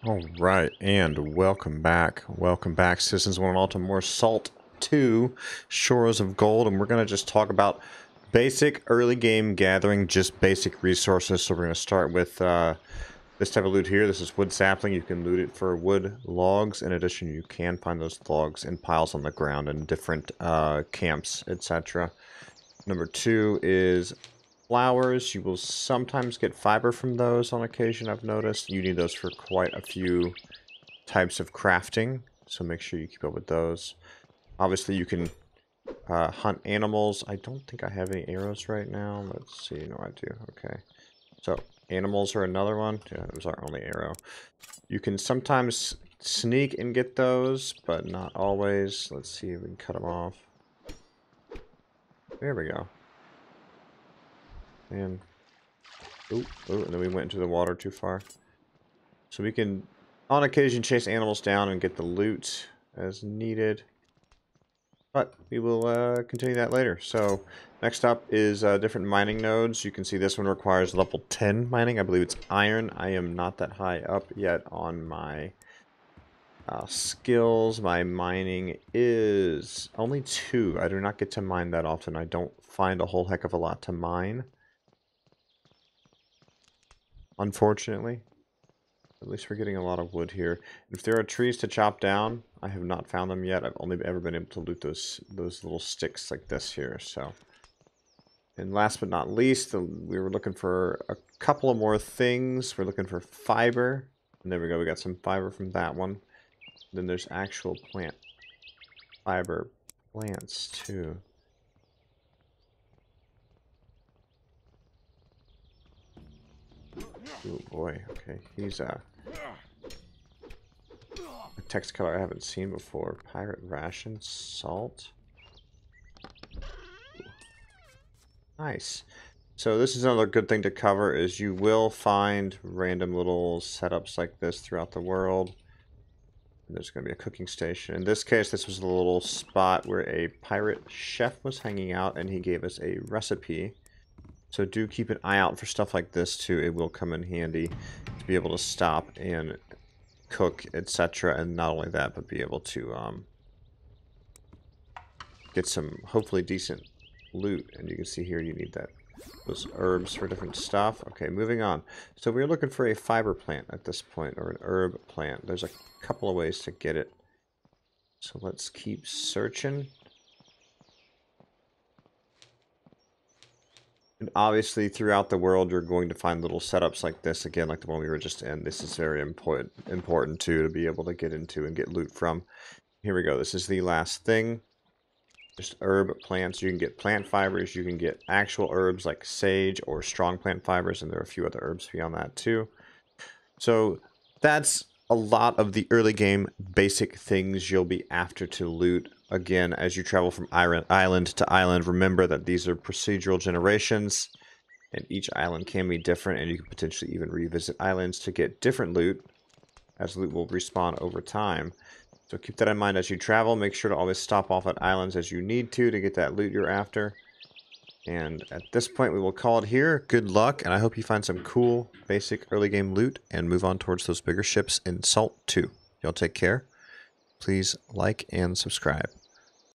All right, and welcome back. Welcome back, citizens. One and all to more Salt 2 Shores of Gold, and we're going to just talk about basic early game gathering, just basic resources. So we're going to start with this type of loot here. This is wood sapling. You can loot it for wood logs. In addition, you can find those logs in piles on the ground in different camps, etc. Number 2 is flowers. You will sometimes get fiber from those on occasion, I've noticed. You need those for quite a few types of crafting, so make sure you keep up with those. Obviously, you can hunt animals. I don't think I have any arrows right now. Let's see. No, I do. Okay. So, animals are another one. Yeah, that was our only arrow. You can sometimes sneak and get those, but not always. Let's see if we can cut them off. There we go. And and then we went into the water too far. So we can, on occasion, chase animals down and get the loot as needed. But we will continue that later. So next up is different mining nodes. You can see this one requires level 10 mining. I believe it's iron. I am not that high up yet on my skills. My mining is only 2. I do not get to mine that often. I don't find a whole heck of a lot to mine, unfortunately. At least we're getting a lot of wood here. If there are trees to chop down, I have not found them yet. I've only ever been able to loot those little sticks like this here. So, and last but not least, we were looking for a couple of more things. We're looking for fiber, and there we go. We got some fiber from that one. Then there's actual plant fiber plants too. Oh boy, okay, he's a text color I haven't seen before. Pirate ration, salt. Ooh. Nice. So this is another good thing to cover, is you will find random little setups like this throughout the world. And there's going to be a cooking station. In this case, this was a little spot where a pirate chef was hanging out, and he gave us a recipe. So do keep an eye out for stuff like this too. It will come in handy to be able to stop and cook, etc. And not only that, but be able to get some hopefully decent loot. And you can see here you need those herbs for different stuff. Okay, moving on. So we're looking for a fiber plant at this point, or an herb plant. There's a couple of ways to get it. So let's keep searching. And obviously, throughout the world, you're going to find little setups like this. Again, like the one we were just in. This is very important too, to be able to get into and get loot from. Here we go. This is the last thing. Just herb plants. You can get plant fibers. You can get actual herbs like sage or strong plant fibers. And there are a few other herbs beyond that too. So that's a lot of the early game basic things you'll be after to loot. Again, as you travel from island to island, remember that these are procedural generations, and each island can be different, and you can potentially even revisit islands to get different loot, as loot will respawn over time. So keep that in mind as you travel. Make sure to always stop off at islands as you need to get that loot you're after. And at this point, we will call it here. Good luck, and I hope you find some cool, basic early game loot and move on towards those bigger ships in Salt 2. Y'all take care. Please like and subscribe.